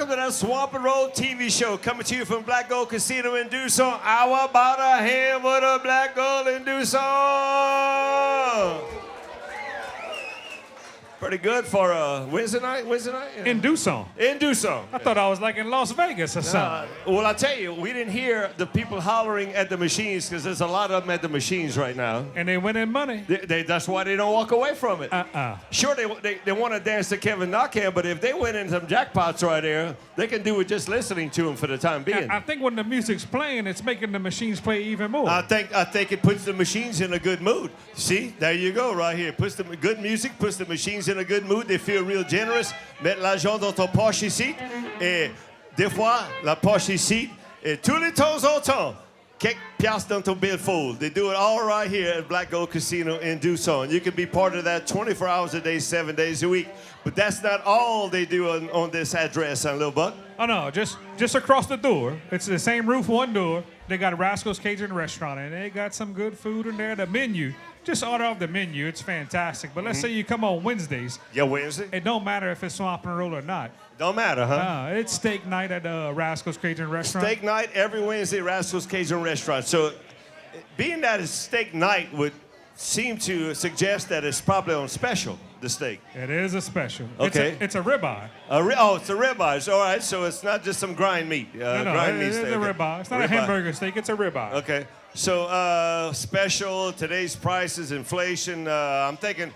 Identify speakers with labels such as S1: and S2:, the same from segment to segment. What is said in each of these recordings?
S1: to that Swamp and Roll TV show coming to you from Black Gold Casino in Tucson. How about a hand with a Black Gold in Tucson? Pretty good for a Wednesday night? Yeah.
S2: In Tucson.
S1: In Tucson.
S2: I thought I was like in Las Vegas or something.
S1: Well, I tell you, we didn't hear the people hollering at the machines because there's a lot of them at the machines right now.
S2: And they winning money.
S1: That's why they don't walk away from it. Sure, they want to dance to Kevin Naquin, but if they win in some jackpots right there, they can do it just listening to him for the time being.
S2: I think when the music's playing, it's making the machines play even more.
S1: I think it puts the machines in a good mood. See, there you go, right here. Puts the good music, puts the machines in a good mood. They feel real generous. Mettre l'argent dans ton poche ici. Et des fois, la poche ici. Et tous les temps au temps. Quelques piastres dans ton billfold. They do it all right here at Black Gold Casino in Tucson. You can be part of that 24 hours a day, 7 days a week. But that's not all they do on this address, huh, Lil Buck?
S2: Oh, no, just across the door. It's the same roof, one door. They got a Rascal's Cajun restaurant, and they got some good food in there. The menu, just order off the menu. It's fantastic. But let's say you come on Wednesdays.
S1: Yeah, Wednesday.
S2: It don't matter if it's Swamp and Roll or not.
S1: Don't matter, huh?
S2: It's steak night at Rascal's Cajun restaurant.
S1: Steak night every Wednesday, Rascal's Cajun restaurant. So being that it's steak night would seem to suggest that it's probably on special, the steak.
S2: It is a special.
S1: Okay.
S2: It's a ribeye.
S1: It's a ribeye. All right, so it's not just some grind meat. Grind meat
S2: it's
S1: steak.
S2: a ribeye. It's not a hamburger steak. It's a ribeye.
S1: Okay. So special, today's prices, inflation. I'm thinking,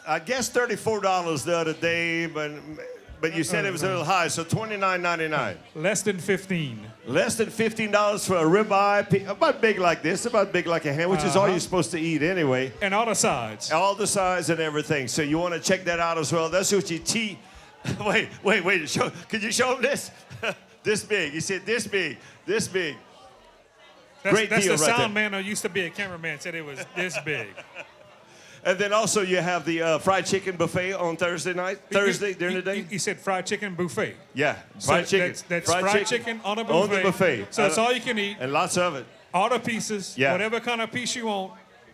S1: I guess $34 the other day, but you said it was a little high, so $29.99.
S2: Less than $15.
S1: Less than $15 for a ribeye, about big like this, about big like a hand, which is all you're supposed to eat anyway.
S2: And all the sides.
S1: All the sides and everything. So you want to check that out as well. That's what you Wait. Could you show them this? This big. You said this big. Great
S2: that's
S1: deal
S2: the
S1: right
S2: sound
S1: there.
S2: man who used to be a cameraman said it was this big.
S1: And then also you have the fried chicken buffet on Thursday during the day.
S2: You said fried chicken buffet.
S1: Yeah, fried chicken.
S2: That's fried chicken on a buffet.
S1: On the buffet.
S2: So it's all you can eat.
S1: And lots of it.
S2: All the pieces,
S1: Yeah.
S2: whatever kind of piece you want,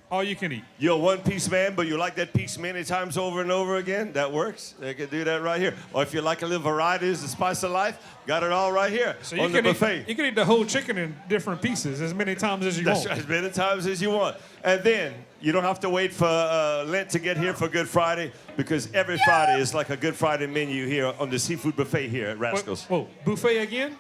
S2: all you can eat.
S1: You're a one-piece man, but you like that piece many times over and over again. That works. They can do that right here. Or if you like a little variety, the spice of life, got it all right here
S2: so
S1: on the buffet.
S2: You can eat the whole chicken in different pieces as many times as you want.
S1: As many times as you want. And then you don't have to wait for Lent to get here for Good Friday, because every Friday is like a Good Friday menu here on the seafood buffet here at Rascals.
S2: Whoa, buffet again?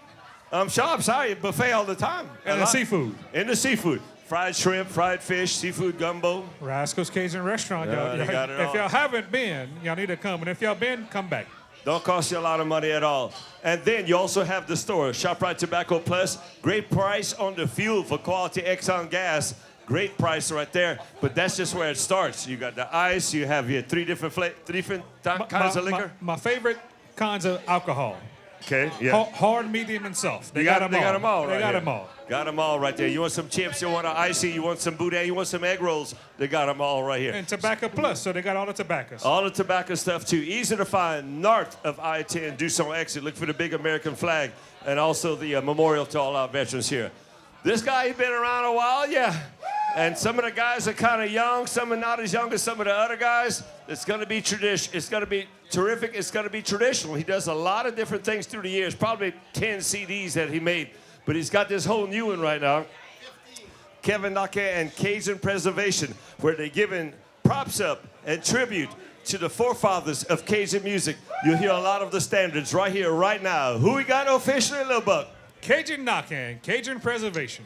S1: I'm sorry, buffet all the time.
S2: And the seafood.
S1: In the seafood. Fried shrimp, fried fish, seafood gumbo.
S2: Rascal's Cajun restaurant.
S1: Yeah, they got it all.
S2: If y'all haven't been, y'all need to come. And if y'all been, come back.
S1: Don't cost you a lot of money at all. And then you also have the store, ShopRite Tobacco Plus. Great price on the fuel for quality Exxon gas. Great price right there. But that's just where it starts. You got the ice. You have your three different kinds of liquor.
S2: My favorite kinds of alcohol.
S1: Okay, yeah.
S2: Hard, medium, and soft.
S1: They got them all.
S2: They got them all.
S1: Got them all right there. You want some chips, you want an icy, you want some boudin, you want some egg rolls. They got them all right here.
S2: And Tobacco Plus, so they got all the tobaccos.
S1: All the tobacco stuff too. Easy to find north of I-10, Tucson exit. Look for the big American flag and also the memorial to all our veterans here. This guy, he's been around a while, yeah. And some of the guys are kind of young, some are not as young as some of the other guys. It's going to be tradition. It's going to be terrific. It's going to be traditional. He does a lot of different things through the years, probably 10 CDs that he made. But he's got this whole new one right now. Kevin Naquin and Cajun Preservation, where they're giving props up and tribute to the forefathers of Cajun music. You'll hear a lot of the standards right here, right now. Who we got officially, Lil Buck?
S2: Cajun Naquin, Cajun Preservation.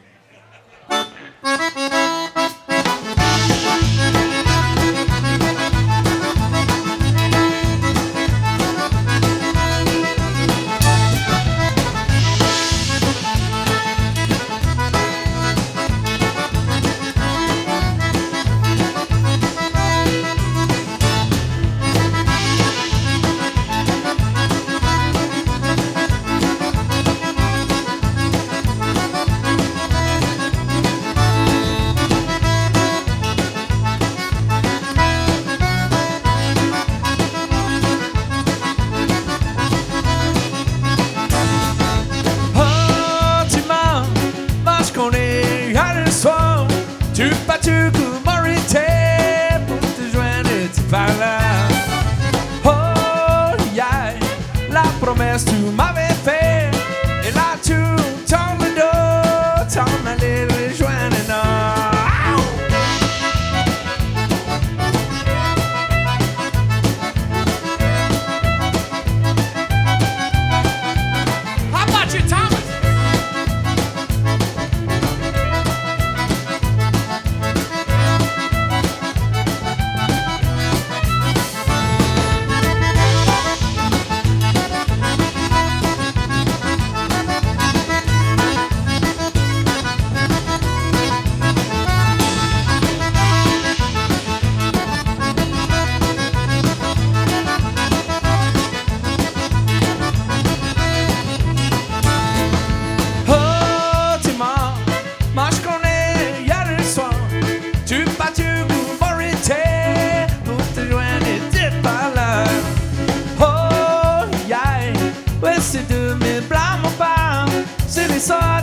S3: Tu m'avais fait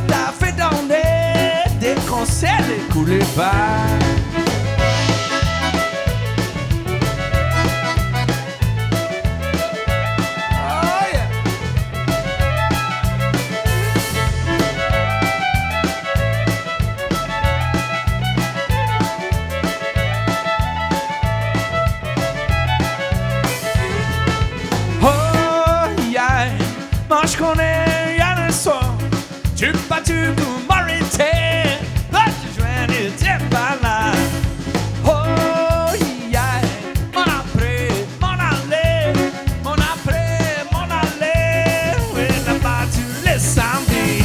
S3: t'as fait donner des conseils écoulés pas. Oh yeah. Oh yeah, moi je connais rien de soir. Tu pas tu pour m'arrêter, pas tu jouais n'étais pas là. Oh yeah, mon après, mon aller, mon après, mon aller. Oui, là-bas tu les samedis.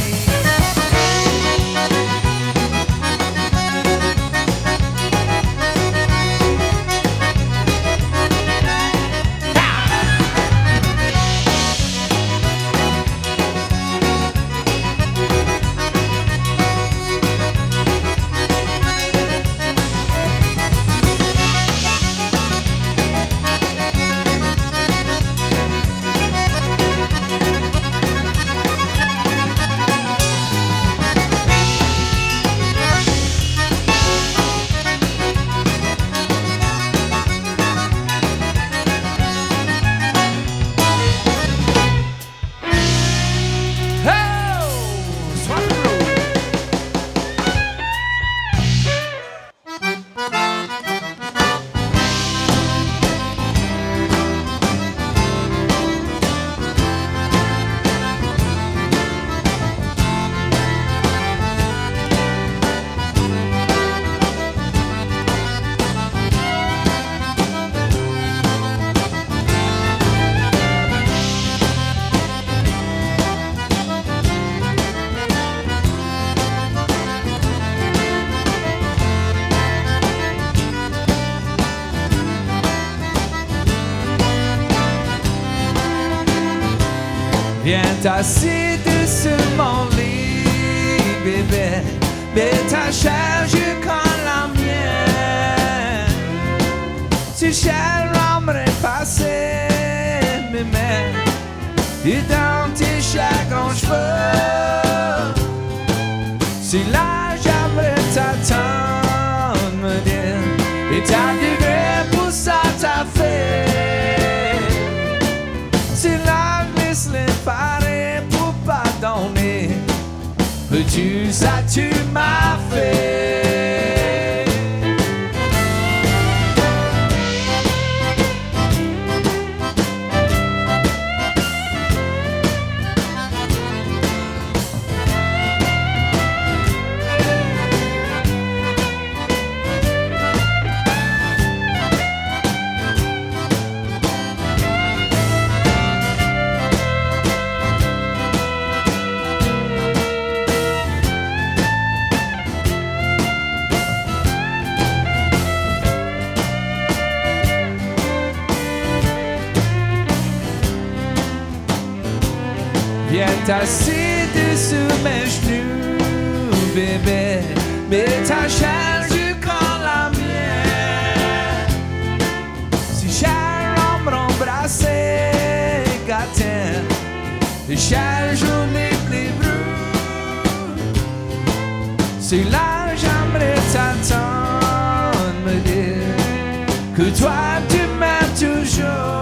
S3: Viens t'assis sur mon lit, bébé. Mais ta charge comme la mienne. Si j'aimerais passer mes mains et dans tes chagrins cheveux. Si là j'aimerais t'attendre, me dire, et t'as degré pour ça t'as fait. Si là les parer pour pardonner, peux-tu ça tu m'as fait. Viens t'assis sur mes genoux, bébé. Mais ta charge comme la mienne. Si j'ai m'embrasser, gâter, chaque journée plus brûle. Si là j'aimerais t'attendre, me dire que toi tu m'aimes toujours.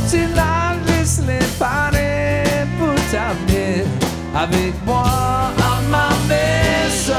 S3: Si là laisse-les parler pour t'amener avec moi à ma maison.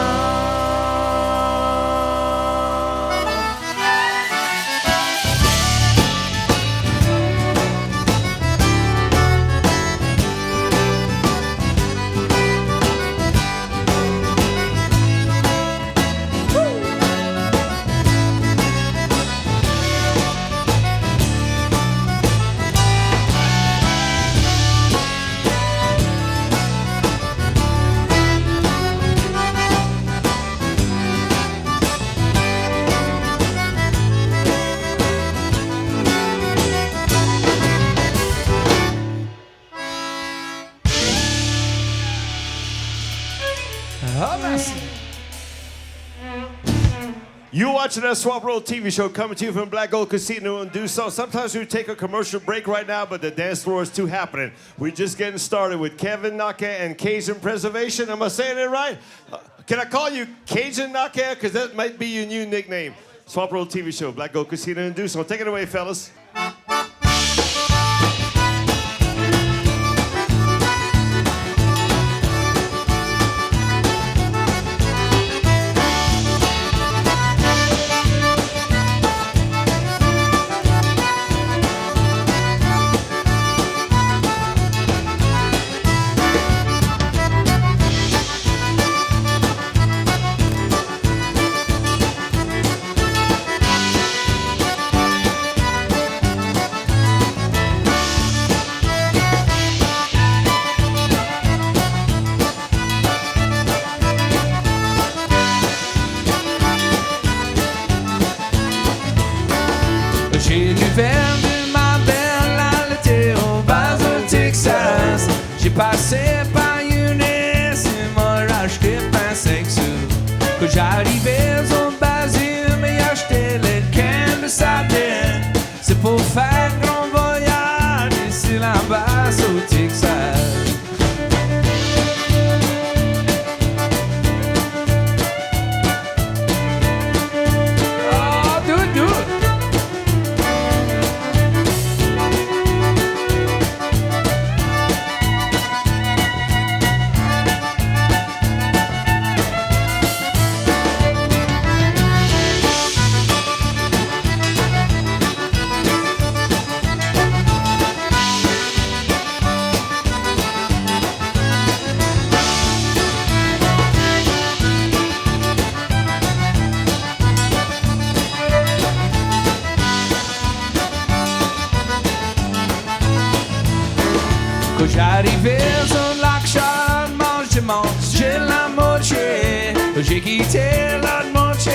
S1: You're watching that Swamp Road TV show coming to you from Black Gold Casino and do so. Sometimes we take a commercial break right now, but the dance floor is too happening. We're just getting started with Kevin Naquin and Cajun Preservation. Am I saying it right? Can I call you Cajun Naquin? Because that might be your new nickname. Swamp Road TV show, Black Gold Casino and do so. Take it away, fellas.
S3: J'ai du verre de ma belle à l'été au bas au Texas. J'ai passé par Eunice et m'a racheté 25 sous. Quand j'arrivais au Basile, mais acheté les cannes de sardines. C'est pour faire grand voyage ici là-bas au Texas. Quand j'arrivais au lac Charles, j'ai la moitié. J'ai quitté l'autre moitié,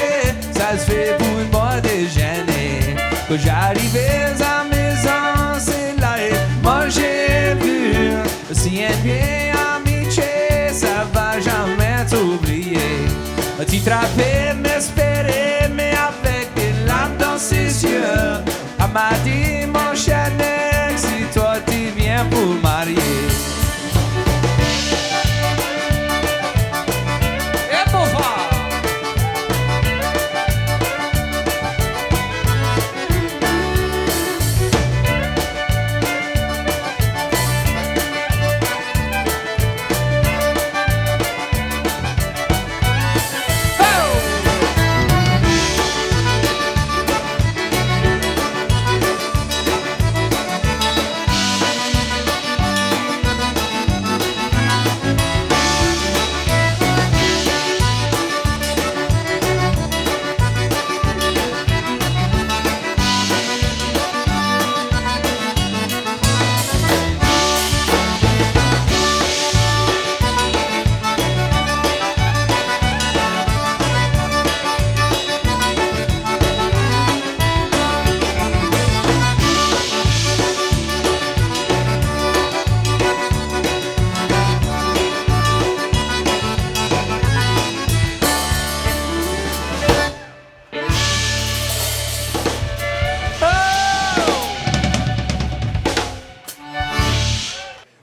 S3: ça se fait pour moi déjeuner. Quand j'arrivais à la maison, c'est là, moi j'ai vu. Si un bien amitié, ça va jamais t'oublier. Tu te rappelles m'espérer, mais avec des larmes dans ses yeux. Elle m'a dit, mon cher nègre, si toi tu viens pour marier. Et pour voir.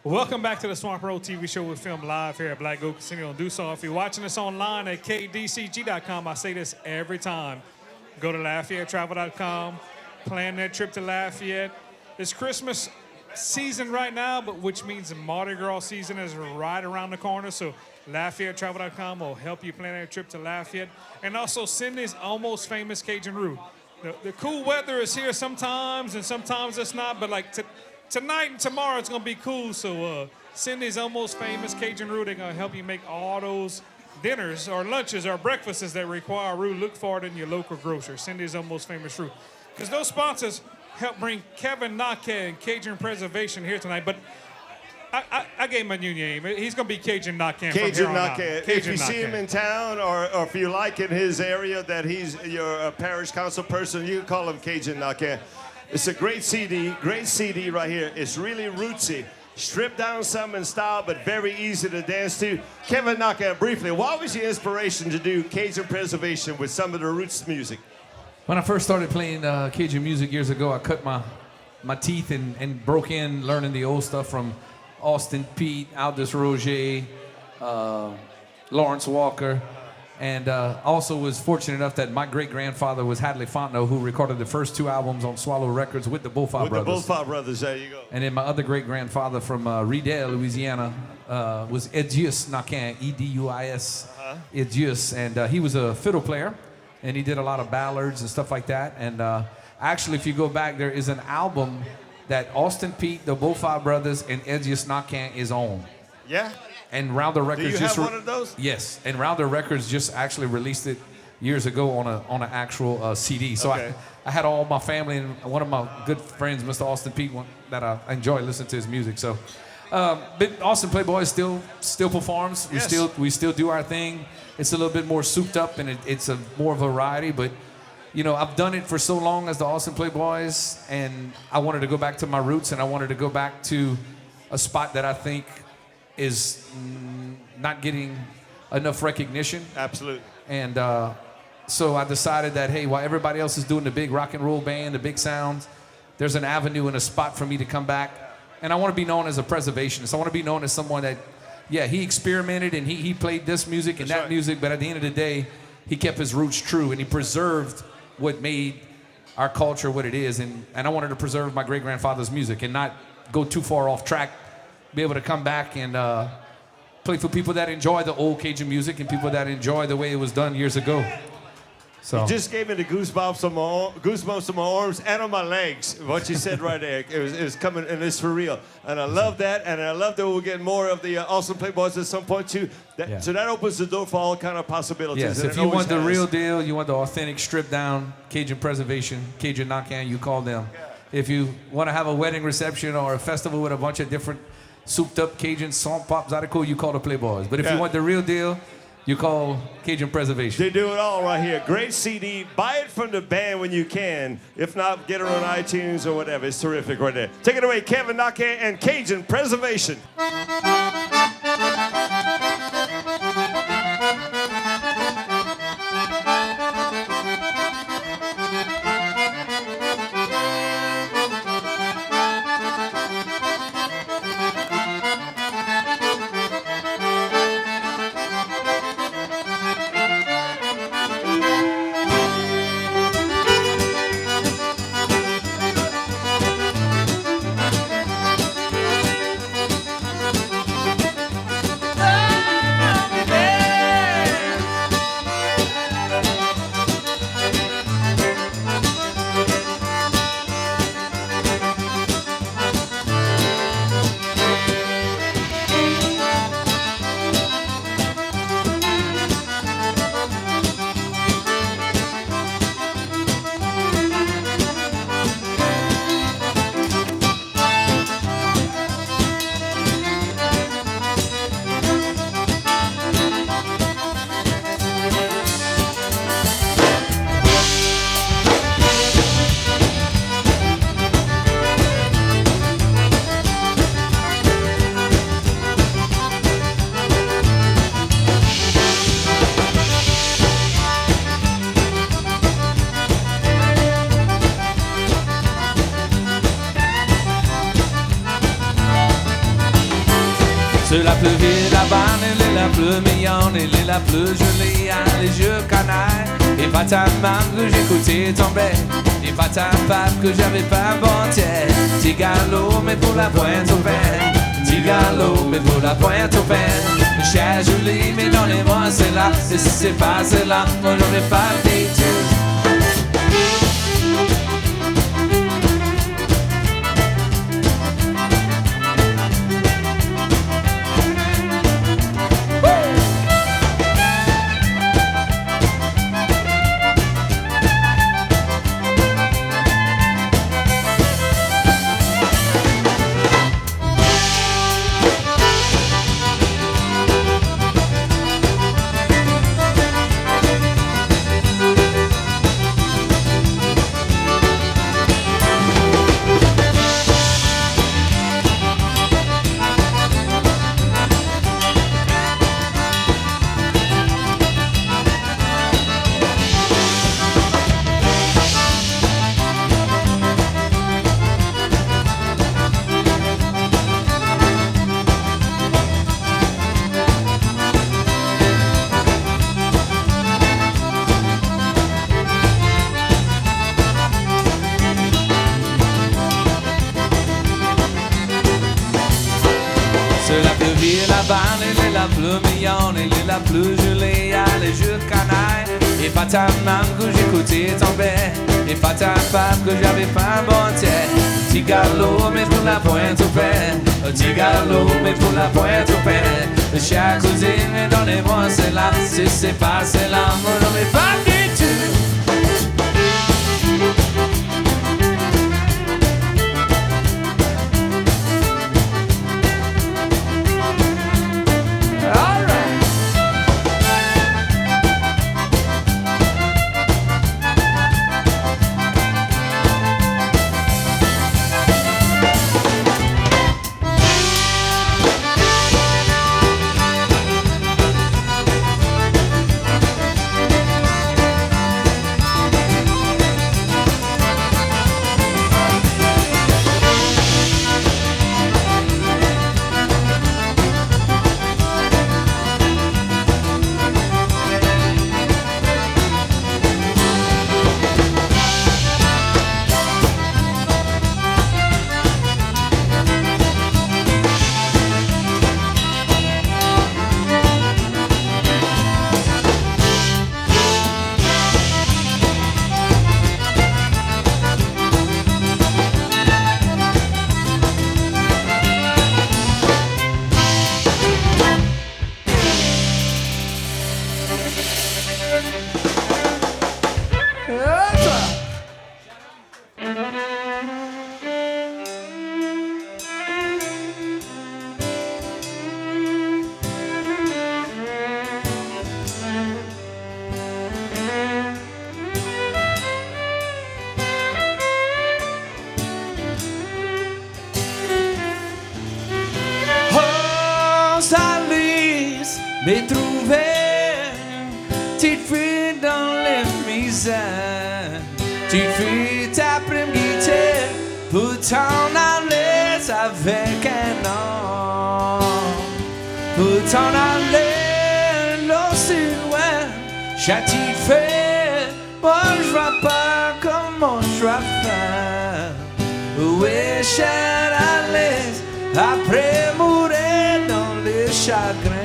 S2: Welcome back to the Swamp Road TV show. We film live here at Black Gold Casino and do so. If you're watching us online at kdcg.com, I say this every time. Go to LafayetteTravel.com, plan that trip to Lafayette. It's Christmas season right now, but which means the Mardi Gras season is right around the corner. So LafayetteTravel.com will help you plan that trip to Lafayette. And also Cindy's Almost Famous Cajun Roux. The cool weather is here sometimes, and sometimes it's not, but like tonight and tomorrow it's gonna be cool. So Cindy's Almost Famous Cajun Roux, they're gonna help you make all those dinners or lunches or breakfasts that require roux. Look for it in your local grocer. Cindy's Almost Famous Roux. Because those sponsors help bring Kevin Naquin and Cajun Preservation here tonight. But I gave him a new name. He's going to be Cajun Naquin.
S1: Cajun Naquin. If you see him in town or if you like in his area that he's your parish council person, you can call him Cajun Naquin. It's a great CD right here. It's really rootsy. stripped down some in style, but very easy to dance to. Kevin Naquin, briefly, what was your inspiration to do Cajun preservation with some of the roots music?
S3: When I first started playing Cajun music years ago, I cut my teeth and broke in learning the old stuff from Austin Pete, Aldous Roger, Lawrence Walker, and also was fortunate enough that my great-grandfather was Hadley Fontenot, who recorded the first 2 albums on Swallow Records with the Bullfire Brothers.
S1: With the Bullfire Brothers, there you go.
S3: And then my other great-grandfather from Riedel, Louisiana, was Edius Naquin, E-D-U-I-S, Edius, and he was a fiddle player, and he did a lot of ballads and stuff like that. And actually, if you go back, there is an album that Austin Pete, the Bullfire Brothers, and Edius Naquin is on.
S1: Yeah?
S3: And Rounder Records
S1: Do you have one of those?
S3: Yes, and Rounder Records just actually released it years ago on an actual CD. So
S1: Okay.
S3: I had all my family and one of my good friends, Mr. Austin Pete, that I enjoy listening to his music. So, but Austin Playboy still performs.
S1: Yes.
S3: We still do our thing. It's a little bit more souped up and it's a more variety. But you know, I've done it for so long as the Austin Playboys, and I wanted to go back to my roots, and I wanted to go back to a spot that I think is not getting enough recognition.
S1: Absolutely.
S3: And so I decided that, hey, while everybody else is doing the big rock and roll band, the big sounds, there's an avenue and a spot for me to come back. And I want to be known as a preservationist. I want to be known as someone that, yeah, he experimented and he played this music and
S1: That's
S3: that
S1: right.
S3: music, but at the end of the day, he kept his roots true and he preserved what made our culture what it is. And I wanted to preserve my great-grandfather's music and not go too far off track, be able to come back and play for people that enjoy the old Cajun music and people that enjoy the way it was done years ago. So
S1: You just gave me the goosebumps on my arms and on my legs. What you said right there, it was coming, and it's for real. And I love that, and I love that we'll get more of the Awesome Playboys at some point too.
S3: Yeah.
S1: So that opens the door for all kind of possibilities.
S3: yes,
S1: and
S3: if
S1: it
S3: you
S1: always
S3: want the
S1: has.
S3: real deal, you want the authentic stripped down Cajun preservation, Cajun Naquin, you call them. If you want to have a wedding reception or a festival with a bunch of different souped up Cajun salt pops, you call the Playboys. But if
S1: Yeah.
S3: you want the real deal, you call Cajun preservation.
S1: They do it all right here. Great CD. Buy it from the band when you can. If not, get it on iTunes or whatever. It's terrific right there. Take it away, Kevin Naquin and Cajun Preservation.
S3: C'est la plus vieille d'Havane, elle est la plus mignonne, elle est la plus jolie, hein, les yeux canailles. Et pas ta maman que j'écoutais tomber, et pas ta pape que j'avais pas inventé. Petit galop, mais pour la pointe au pain. Petit galop, mais pour la pointe au pain. Chère jolie, mais dans les mois c'est là, et si c'est pas c'est là, moi j'aurais pas été. balle, elle est la plus mignonne, elle est la plus jolie, elle est juste canaille. Et pas ta maman que j'écoutais tomber, et pas ta femme que j'avais pas monté. Petit galop, mais pour la pointe au pain. Petit galop, mais pour la pointe au pain. Chère cousine, donnez-moi celle-là. Si c'est pas celle-là, moi non mais pas du tout. M'ai trouvé petite fille dans les misères, petite fille t'après-midi pour t'en aller avec un homme, pour t'en aller l'aussi loin. Chaque petite fille, moi je vois pas comment je dois faire. Où est chère Alice après mourir dans les chagrins?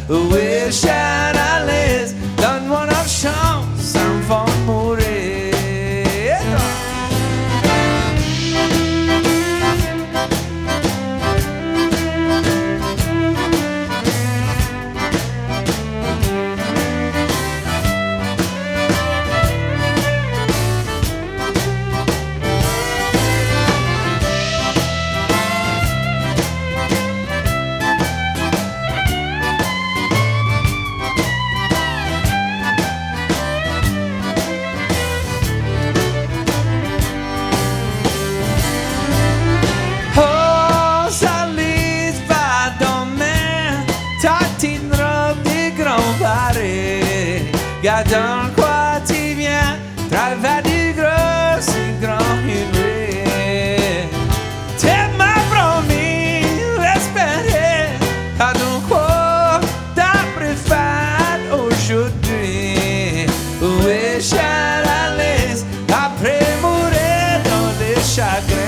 S3: Oui, chère Alice, donne-moi une chance avant de mourir. Dans quoi tu viens, travers du gros, si grand Henry. Tu m'as promis espérer, à donc quoi t'as préféré aujourd'hui. Où est chère Alice, après mourir dans les chagrins.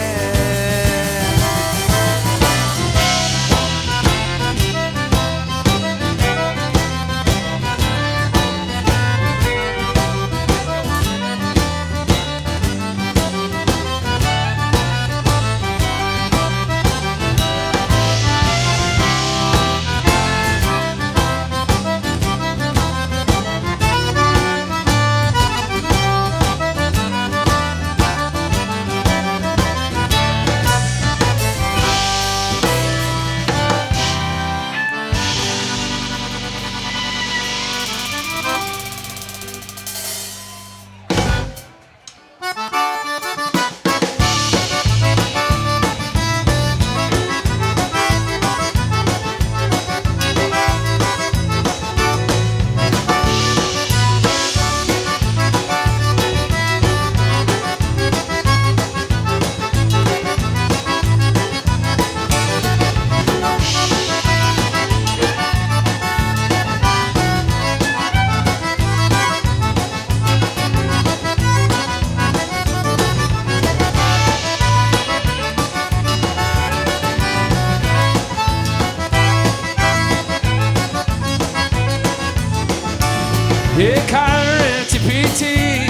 S3: Et carré, petit,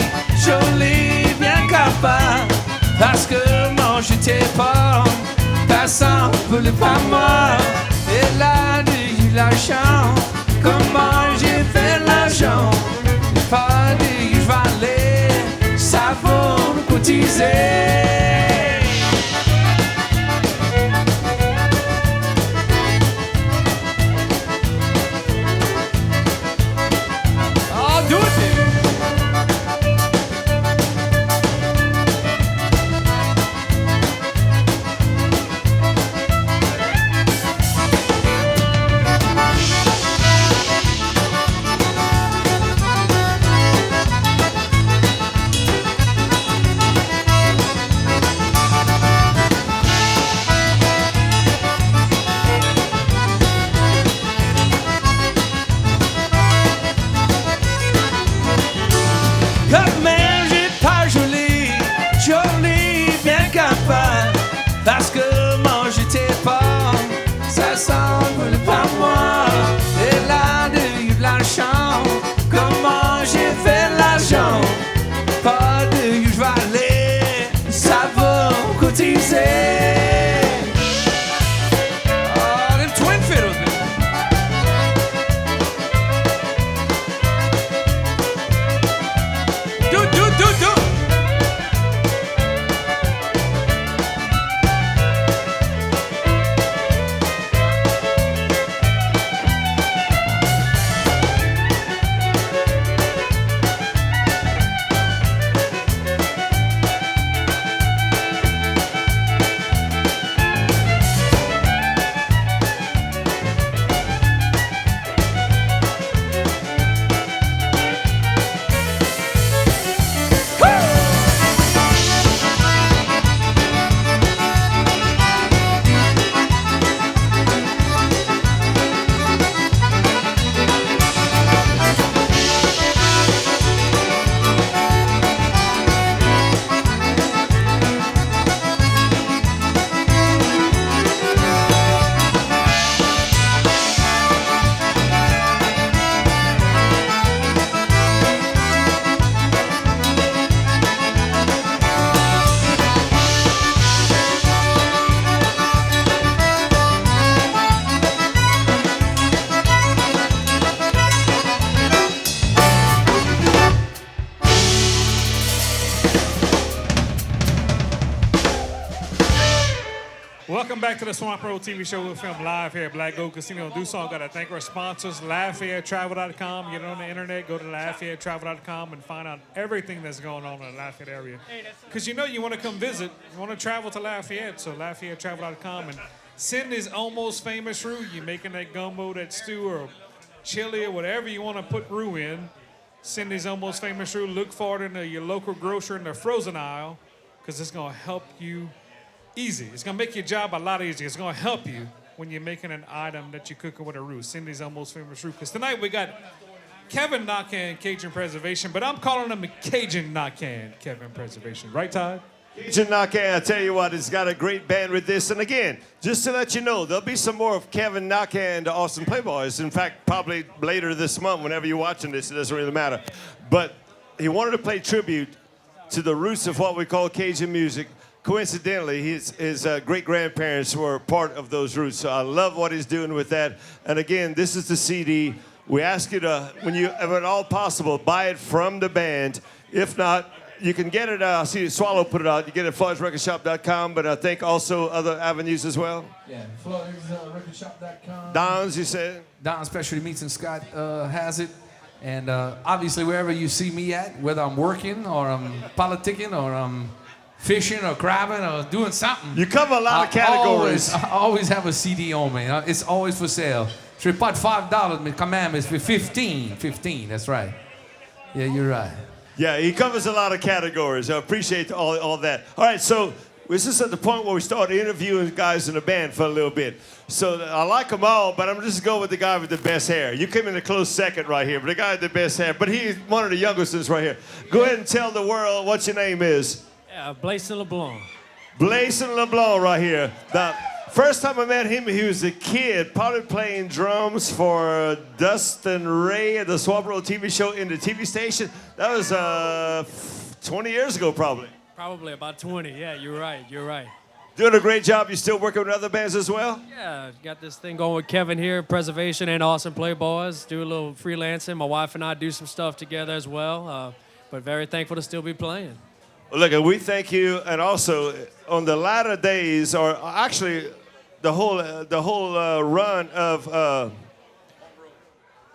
S3: joli, bien capable. Parce que manger tes pommes, passant pour le pas moi. Et là, eu l'argent, comment j'ai fait l'argent? Pas de valer, ça vaut cotiser. Parce que manger tes pommes, ça semble pas moi. Et là, eu de l'argent, comment j'ai fait l'argent? Pas de valer, ça vaut cotiser. Oh, them twin fiddles, man. Do.
S2: Welcome back to the Swamp Road TV show. We're filmed live here at Black Gold Casino. Do so. Got to thank our sponsors, LafayetteTravel.com. Get on the internet, go to LafayetteTravel.com and find out everything that's going on in the Lafayette area. Because you know you want to come visit, you want to travel to Lafayette, so LafayetteTravel.com. And Cindy's Almost Famous Roux. You're making that gumbo, that stew, or chili, or whatever you want to put roux in. Cindy's Almost Famous Roux. Look for it in your local grocer in the frozen aisle because it's going to help you easy. It's going to make your job a lot easier. It's going to help you when you're making an item that you're cooking with a roux. Cindy's Almost Famous Roux. Because tonight we got Kevin Naquin, Cajun Preservation, but I'm calling him Cajun Naquin, Kevin Preservation. Right, Todd?
S1: Cajun Naquin, I tell you what, it's got a great band with this. And again, just to let you know, there'll be some more of Kevin Naquin and the Austin Playboys. In fact, probably later this month, whenever you're watching this, it doesn't really matter. But he wanted to play tribute to the roots of what we call Cajun music. Coincidentally, his great-grandparents were part of those roots. So I love what he's doing with that. And again, this is the CD. We ask you to, when you, if at all possible, buy it from the band. If not, you can get it, I see Swallow put it out. You get it at FloydsRecordShop.com, but I think also other avenues as well.
S3: Yeah, FloydsRecordShop.com.
S1: Don's, you said?
S3: Don Specialty Meats and Scott has it. And obviously, wherever you see me at, whether I'm working or I'm politicking or I'm fishing or crabbing or doing something.
S1: You cover a lot of categories.
S3: I always have a CD on me. It's always for sale. So you put $5, my commandments for 15. 15, that's right. Yeah, you're right.
S1: Yeah, he covers a lot of categories. I appreciate all that. All right, so this is at the point where we start interviewing guys in the band for a little bit. So I like them all, but I'm just going with the guy with the best hair. You came in a close second right here, but the guy with the best hair. But he's one of the youngest ones right here. Go ahead and tell the world what your name is.
S4: Blaison LeBlanc.
S1: Blaison LeBlanc right here. Now, First time I met him, he was a kid, probably playing drums for Dustin Ray at the Swamp Road TV show in the TV station. That was 20 years ago, probably.
S4: Probably about 20. Yeah, you're right.
S1: Doing a great job. You still working with other bands as well?
S4: Yeah, got this thing going with Kevin here, Preservation and Awesome Playboys. Do a little freelancing. My wife and I do some stuff together as well. But very thankful to still be playing.
S1: Well, look, we thank you, and also on the latter days, or actually the whole run of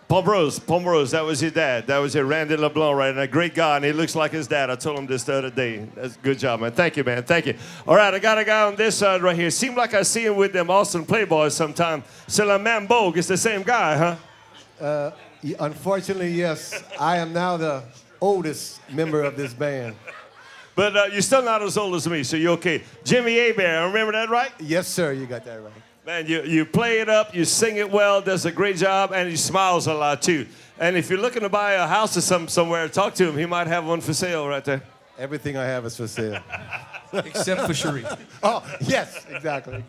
S1: Pomerose, that was his dad. That was Randy LeBlanc, right? And a great guy, and he looks like his dad. I told him this the other day. That's a good job, man. Thank you, man. Thank you. All right, I got a guy on this side right here. Seemed like I see him with them Austin Playboys sometime. C'est la même Bogue. It's the same guy, huh?
S5: Unfortunately, yes. I am now the oldest member of this band.
S1: But you're still not as old as me, so you're okay. Jimmy Abear, remember that, right?
S5: Yes, sir. You got that right.
S1: Man, you play it up, you sing it well, does a great job, and he smiles a lot, too. And if you're looking to buy a house or somewhere, talk to him. He might have one for sale right there.
S5: Everything I have is for sale.
S3: Except for Cherie.
S5: Oh, yes. Exactly.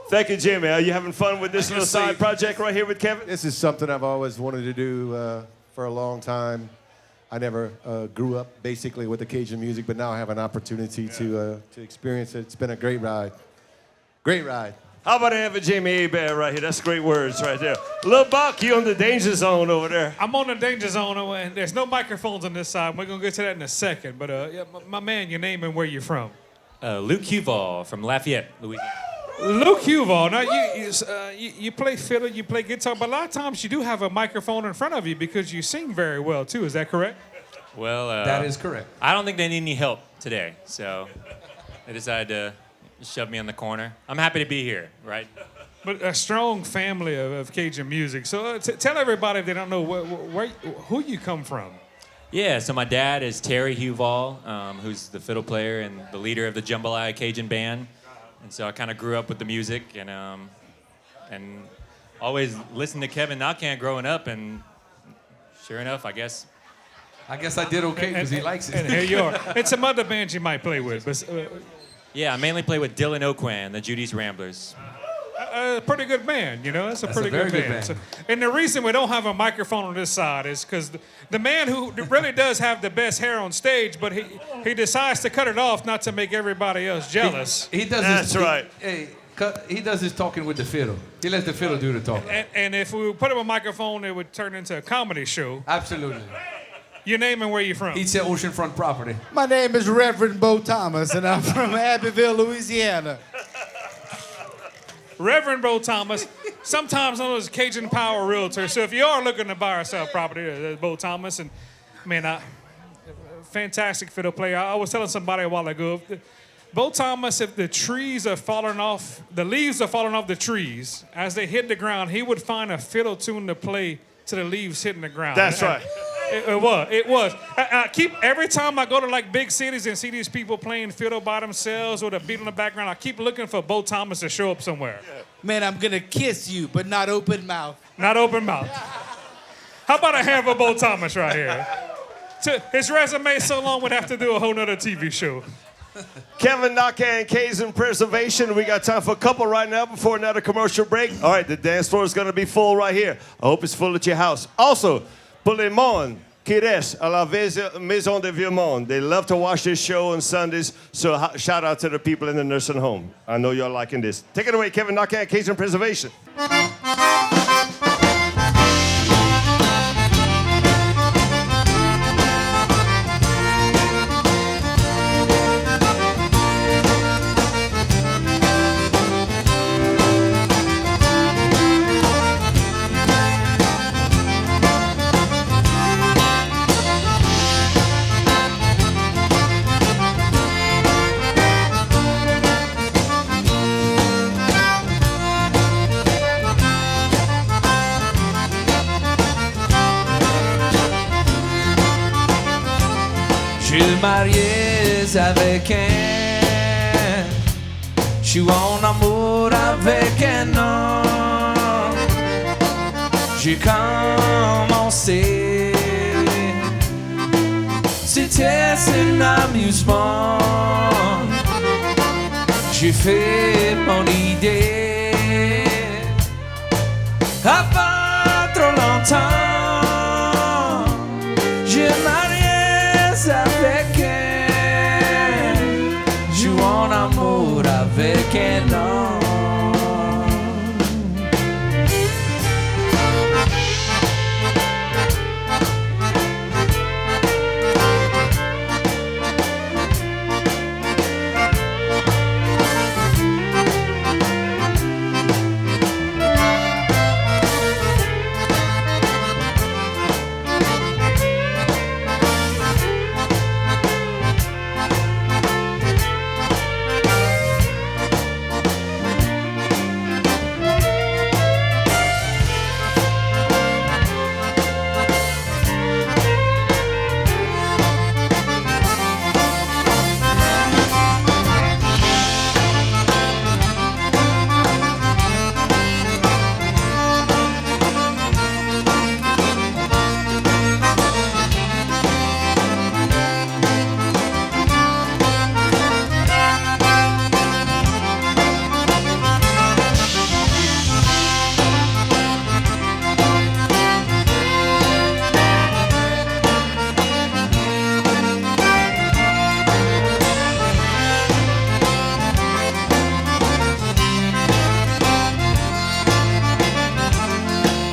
S1: Thank you, Jimmy. Are you having fun with this little side project right here with Kevin?
S5: This is something I've always wanted to do for a long time. I never grew up basically with the Cajun music, but now I have an opportunity to experience it. It's been a great ride. Great ride.
S1: How about having Jamie Abear right here? That's great words right there. Lil Buck, you on the danger zone over there.
S2: I'm on the danger zone, and there's no microphones on this side. We're going to get to that in a second. But yeah, my man, your name and where you're from?
S6: Luke Huval from Lafayette, Louisiana.
S2: Luke Huval. Now, you play fiddle, you play guitar, but a lot of times you do have a microphone in front of you because you sing very well, too. Is that correct?
S6: Well,
S3: That is correct.
S6: I don't think they need any help today, so they decided to shove me in the corner. I'm happy to be here, right?
S2: But a strong family of Cajun music. So tell everybody, if they don't know, who you come from.
S6: Yeah, so my dad is Terry Huval, who's the fiddle player and the leader of the Jambalaya Cajun band. And so I kind of grew up with the music and always listened to Kevin Naquin growing up. And sure enough, I guess
S3: I did okay because he likes it.
S2: And here you are. And some other bands you might play with. But,
S6: yeah, I mainly play with Dylan O'Quinn, the Judy's Ramblers.
S2: a pretty good band, you know. That's a pretty
S3: very
S2: good
S3: good
S2: band.
S3: band.
S2: So, and the reason we don't have a microphone on this side is because the man who really does have the best hair on stage, but he decides to cut it off not to make everybody else jealous.
S3: He does
S1: That's right.
S3: He does his talking with the fiddle. He lets the fiddle do the talking.
S2: And if we put him a microphone, it would turn into a comedy show.
S3: Absolutely.
S2: Your name and where you from?
S3: He'd say oceanfront property.
S7: My name is Reverend Bo Thomas, and I'm from Abbeville, Louisiana.
S2: Reverend Bo Thomas, sometimes known as Cajun Power Realtor. So if you are looking to buy or sell property, there's Bo Thomas. And man, fantastic fiddle player. I was telling somebody a while ago, Bo Thomas, if the trees are falling off, the leaves are falling off the trees, as they hit the ground, he would find a fiddle tune to play to the leaves hitting the ground.
S1: That's right.
S2: It was. I keep, every time I go to like big cities and see these people playing fiddle by themselves with a beat in the background, I keep looking for Bo Thomas to show up somewhere.
S7: Man, I'm gonna kiss you, but not open mouth.
S2: Not open mouth. How about a hand for Bo Thomas right here? His resume is so long, we'd have to do a whole nother TV show.
S1: Kevin Naquin, Cajun Preservation. We got time for a couple right now before another commercial break. All right, the dance floor is going to be full right here. I hope it's full at your house. Also, pour les monde qui restent à la Maison de Vieux-Monde. They love to watch this show on Sundays, so shout out to the people in the nursing home. I know you're liking this. Take it away, Kevin Naquin, Cajun Preservation.
S3: Je suis marié avec un. Je suis en amour avec un homme. J'ai commencé. C'était un amusement. J'ai fait mon idée avant trop longtemps. Je mariais avec elle, joue en amour avec un homme.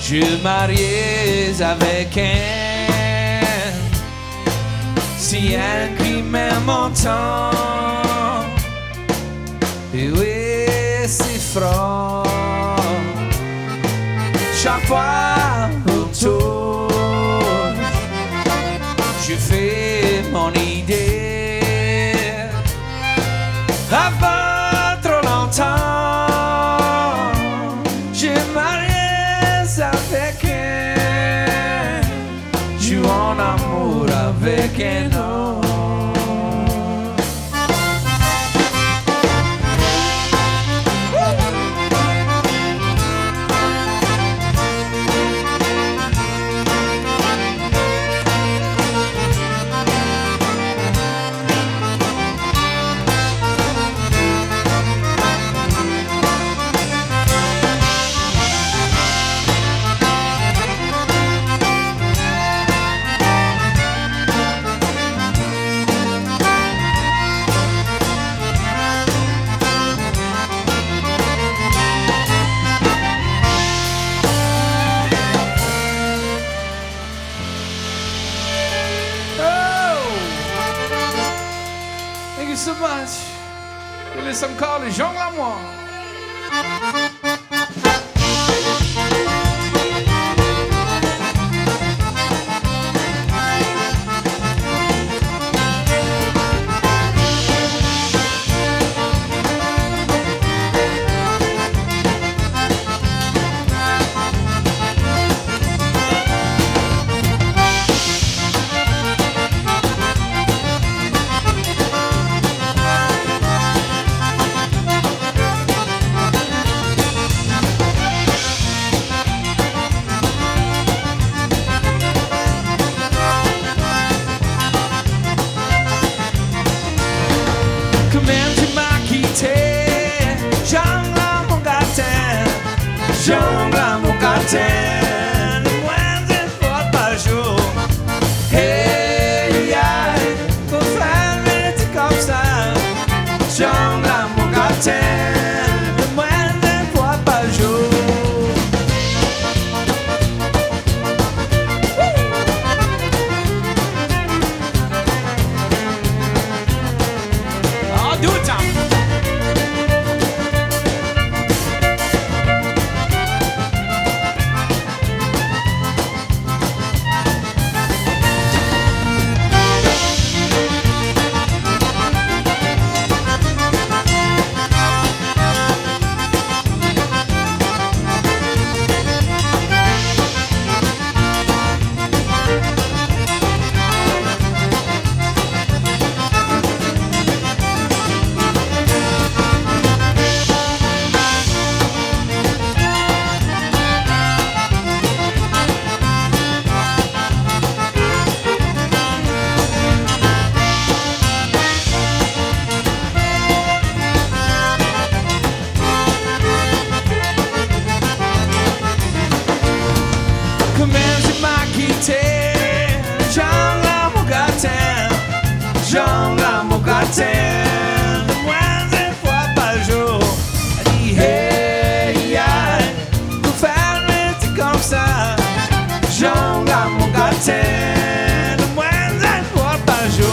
S3: Je mariais avec un, si un crime m'entend, et oui c'est franc, chaque fois autour, je fais mon idée, avant trop longtemps, je mariais avec elle, joue en amour avec un homme. So much. Give me some call to Jean Lamoine. Jungla mon cartel, moins de fois par jour. Hey, aïe, ton frère est comme ça. Jungla mon cartel, moins de fois par jour. Oh, do it, Tom. matin, moins d'une fois par jour. Elle dit hey, yeah, pour faire le petit comme ça. Jongle à mon gratin, moins d'une fois par jour.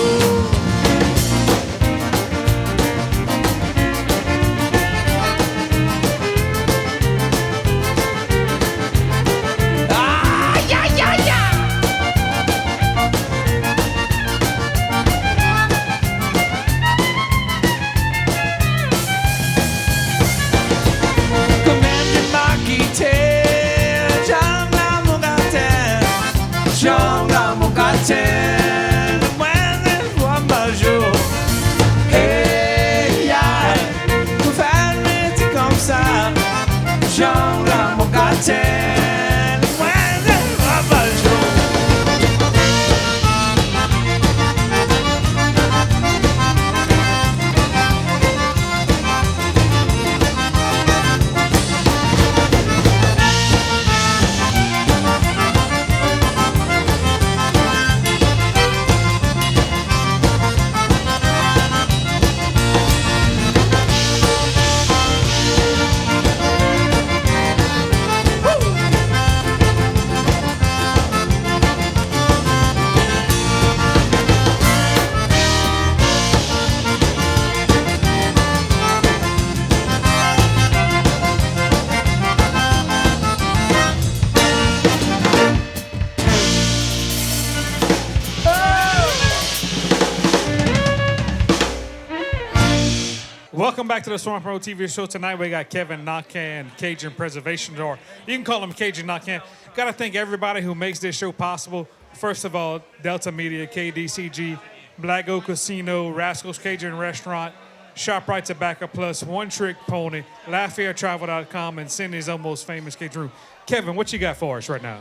S2: Welcome back to the Swamp Road TV show. Tonight we got Kevin Naquin, Cajun Preservation, or you can call him Cajun Naquin. Got to thank everybody who makes this show possible. First of all, Delta Media, KDCG, Black Oak Casino, Rascals Cajun Restaurant, ShopRite Tobacco Plus, One Trick Pony, LaFairTravel.com, and Cindy's Almost Famous Cajun Room. Kevin, what you got for us right now?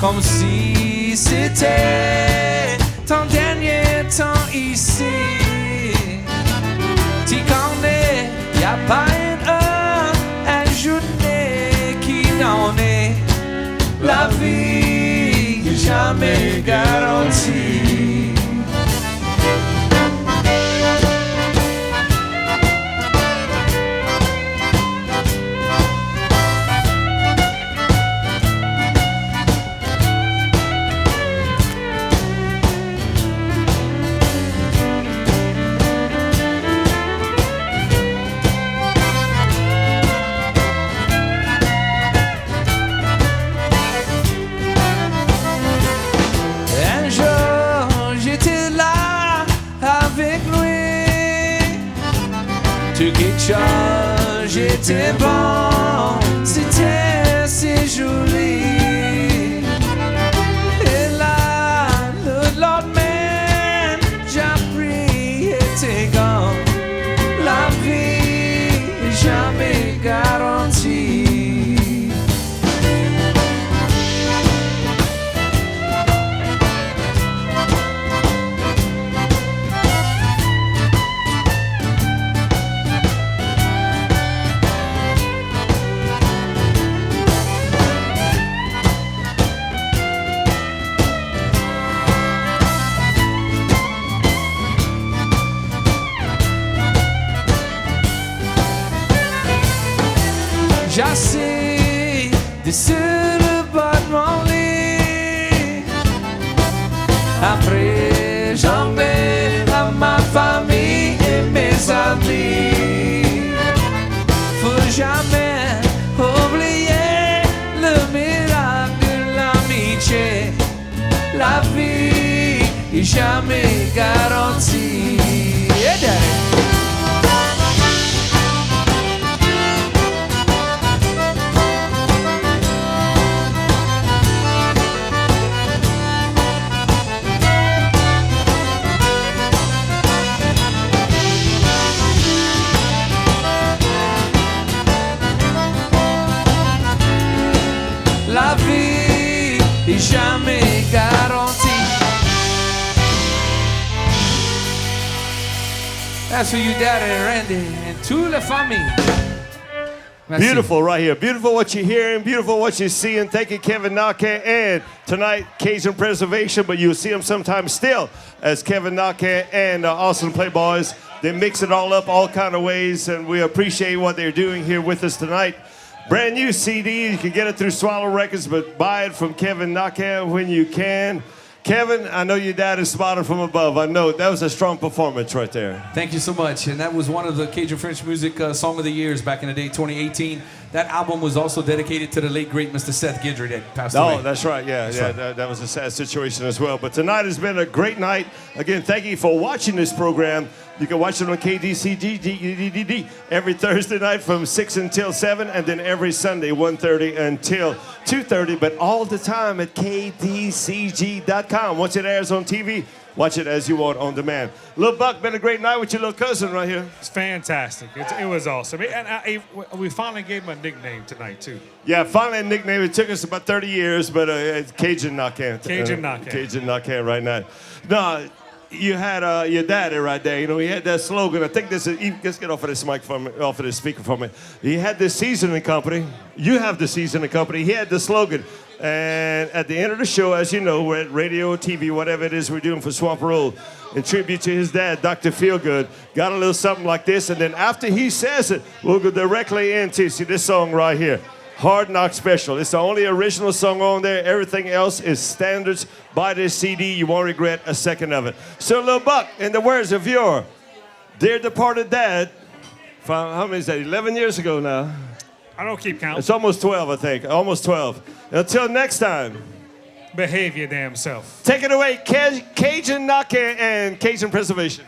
S3: Comme si c'était ton dernier temps ici. Tu connais, y a pas une journée qui n'en est. La vie est jamais garantie. Quelque chose, j'étais bon, c'était si joli. Et là, le lendemain, j'ai appris, était grand. La vie est jamais garantie. J'assis sur le bas de mon lit. Après, j'en vais à ma famille et mes amis. Faut jamais oublier le miracle de l'amitié. La vie est jamais garantie. et jamais garanti. That's for you, Daddy, Randy, and toute la famille. Merci.
S1: Beautiful right here. Beautiful what you're hearing. Beautiful what you're seeing. Thank you, Kevin Naquin. And tonight, Cajun Preservation, but you'll see him sometimes still as Kevin Naquin and Awesome Playboys. They mix it all up all kind of ways, and we appreciate what they're doing here with us tonight. Brand new CD. You can get it through Swallow Records, but buy it from Kevin Naquin when you can. Kevin, I know your dad is spotted from above. I know that was a strong performance right there.
S3: Thank you so much. And that was one of the Cajun French Music Song of the Years back in the day, 2018. That album was also dedicated to the late, great Mr. Seth Guidry that passed away.
S1: Oh, that's right. Yeah, that was a sad situation as well. But tonight has been a great night. Again, thank you for watching this program. You can watch it on KDCG every Thursday night from 6 until 7, and then every Sunday, 1:30 until 2:30, but all the time at KDCG.com. Once it airs on TV, watch it as you want on demand. Lil Buck, been a great night with your little cousin right here.
S2: It's fantastic. It was awesome. And we finally gave him a nickname tonight, too.
S1: Yeah, finally a nickname. It took us about 30 years, but it's Cajun Naquin.
S2: Cajun Naquin.
S1: Cajun Naquin right now. No, you had your daddy right there. You know, he had that slogan. I think this is, let's get off of this mic from off of this speaker for me. He had this seasoning company. You have the seasoning company. He had the slogan. And at the end of the show, as you know, we're at radio, TV, whatever it is we're doing for Swamp Roll, in tribute to his dad, Dr. Feelgood. Got a little something like this, and then after he says it, we'll go directly into, see this song right here, Hard Knock Special. It's the only original song on there. Everything else is standards. Buy this CD. You won't regret a second of it. So, Lil Buck, in the words of your dear departed dad, from, how many is that, 11 years ago now?
S2: I don't keep count.
S1: It's almost 12, I think. Almost 12. Until next time.
S2: Behave your damn self.
S1: Take it away, Cajun Naquin and Cajun Preservation.